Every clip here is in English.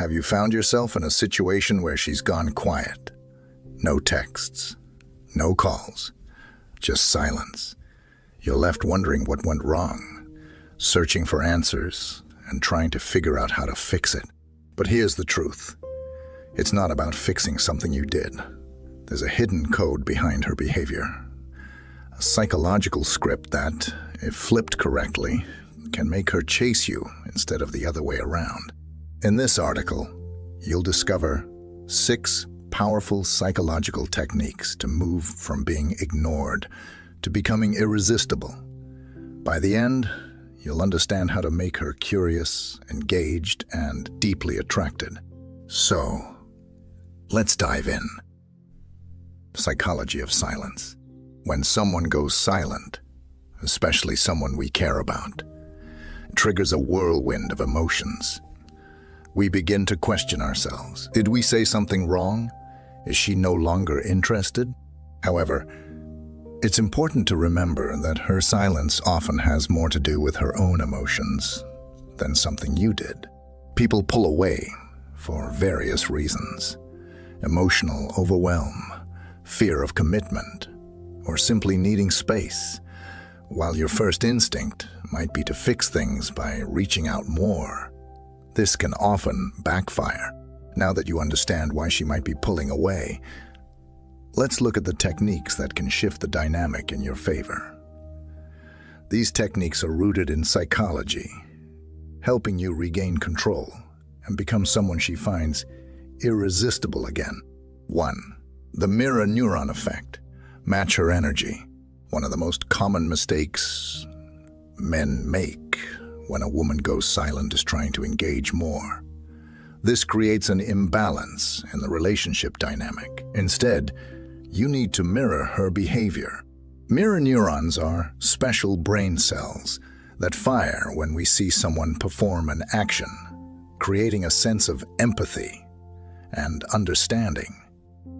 Have you found yourself in a situation where she's gone quiet? No texts, no calls, just silence. You're left wondering what went wrong, searching for answers and trying to figure out how to fix it. But here's the truth. It's not about fixing something you did. There's a hidden code behind her behavior. A psychological script that, if flipped correctly, can make her chase you instead of the other way around. In this article, you'll discover 6 powerful psychological techniques to move from being ignored to becoming irresistible. By the end, you'll understand how to make her curious, engaged, and deeply attracted. So, let's dive in. Psychology of silence. When someone goes silent, especially someone we care about, it triggers a whirlwind of emotions. We begin to question ourselves. Did we say something wrong? Is she no longer interested? However, it's important to remember that her silence often has more to do with her own emotions than something you did. People pull away for various reasons: emotional overwhelm, fear of commitment, or simply needing space, while your first instinct might be to fix things by reaching out more. This can often backfire. Now that you understand why she might be pulling away, let's look at the techniques that can shift the dynamic in your favor. These techniques are rooted in psychology, helping you regain control and become someone she finds irresistible again. 1. The mirror neuron effect. Match her energy. One of the most common mistakes men make when a woman goes silent is trying to engage more. This creates an imbalance in the relationship dynamic. Instead, you need to mirror her behavior. Mirror neurons are special brain cells that fire when we see someone perform an action, creating a sense of empathy and understanding.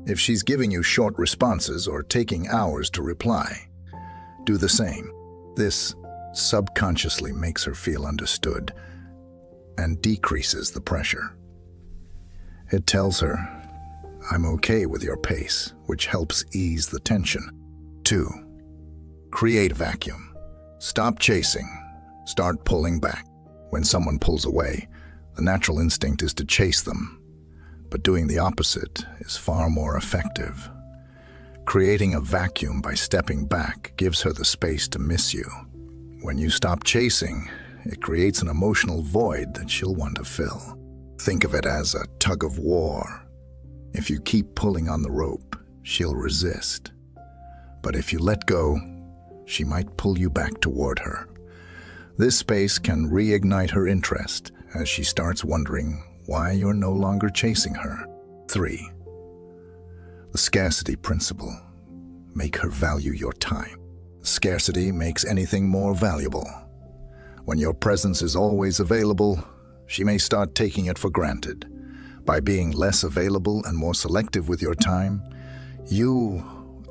If she's giving you short responses or taking hours to reply, do the same. This subconsciously makes her feel understood and decreases the pressure. It tells her, "I'm okay with your pace," which helps ease the tension. 2. Create a vacuum. Stop chasing. Start pulling back. When someone pulls away, the natural instinct is to chase them, but doing the opposite is far more effective. Creating a vacuum by stepping back gives her the space to miss you. When you stop chasing, it creates an emotional void that she'll want to fill. Think of it as a tug of war. If you keep pulling on the rope, she'll resist. But if you let go, she might pull you back toward her. This space can reignite her interest as she starts wondering why you're no longer chasing her. 3. The scarcity principle. Make her value your time. Scarcity makes anything more valuable. When your presence is always available, she may start taking it for granted. By being less available and more selective with your time, you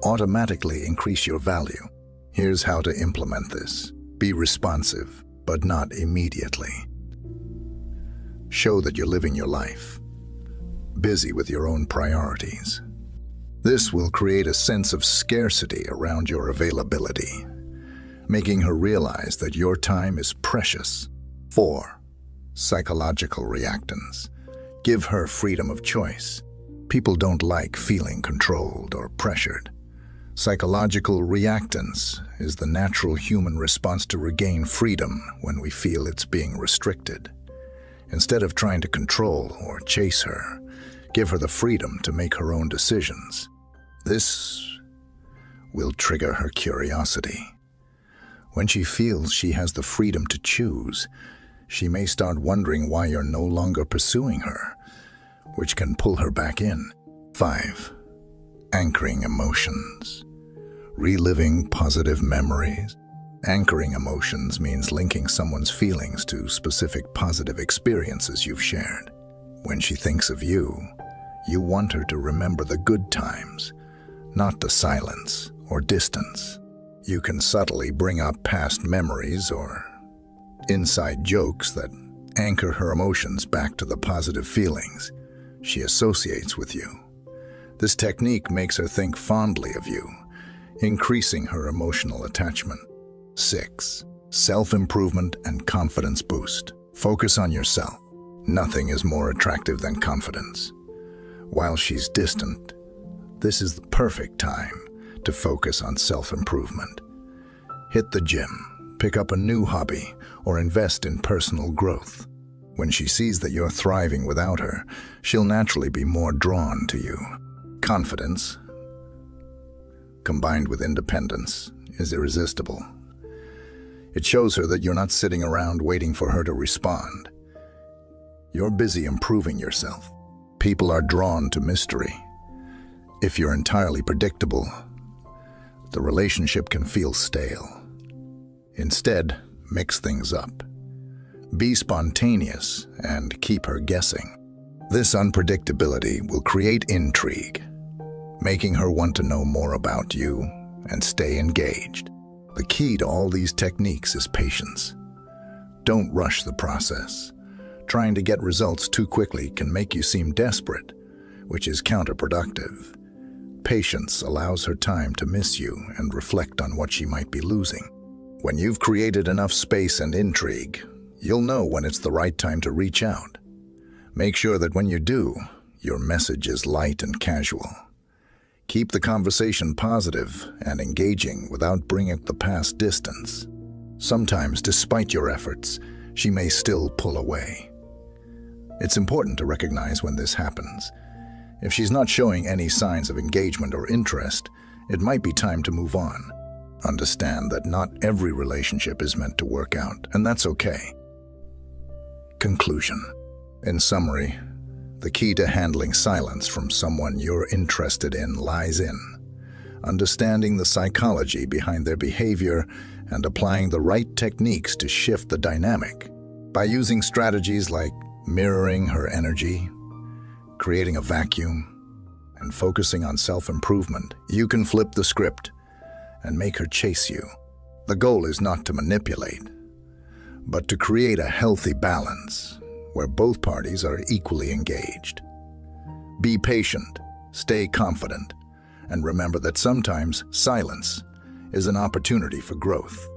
automatically increase your value. Here's how to implement this. Be responsive, but not immediately. Show that you're living your life, busy with your own priorities. This will create a sense of scarcity around your availability, making her realize that your time is precious. 4. Psychological reactance. Give her freedom of choice. People don't like feeling controlled or pressured. Psychological reactance is the natural human response to regain freedom when we feel it's being restricted. Instead of trying to control or chase her, give her the freedom to make her own decisions. This will trigger her curiosity. When she feels she has the freedom to choose, she may start wondering why you're no longer pursuing her, which can pull her back in. 5. Anchoring emotions. Reliving positive memories. Anchoring emotions means linking someone's feelings to specific positive experiences you've shared. When she thinks of you, you want her to remember the good times, not the silence or distance. You can subtly bring up past memories or inside jokes that Anchor her emotions back to the positive feelings she associates with you. This technique makes her think fondly of you, increasing her emotional attachment. 6. Self-improvement and confidence boost. Focus on yourself. Nothing is more attractive than confidence. While she's distant, this is the perfect time to focus on self-improvement. Hit the gym, pick up a new hobby, or invest in personal growth. When she sees that you're thriving without her, she'll naturally be more drawn to you. Confidence, combined with independence, is irresistible. It shows her that you're not sitting around waiting for her to respond. You're busy improving yourself. People are drawn to mystery. If you're entirely predictable, the relationship can feel stale. Instead, mix things up. Be spontaneous and keep her guessing. This unpredictability will create intrigue, making her want to know more about you and stay engaged. The key to all these techniques is patience. Don't rush the process. Trying to get results too quickly can make you seem desperate, which is counterproductive. Patience allows her time to miss you and reflect on what she might be losing. When you've created enough space and intrigue, you'll know when it's the right time to reach out. Make sure that when you do, your message is light and casual. Keep the conversation positive and engaging without bringing the past distance. Sometimes, despite your efforts, she may still pull away. It's important to recognize when this happens. If she's not showing any signs of engagement or interest, it might be time to move on. Understand that not every relationship is meant to work out, and that's okay. Conclusion. In summary, the key to handling silence from someone you're interested in lies in understanding the psychology behind their behavior and applying the right techniques to shift the dynamic. By using strategies like mirroring her energy, creating a vacuum, and focusing on self-improvement, you can flip the script and make her chase you. The goal is not to manipulate, but to create a healthy balance where both parties are equally engaged. Be patient, stay confident, and remember that sometimes silence is an opportunity for growth.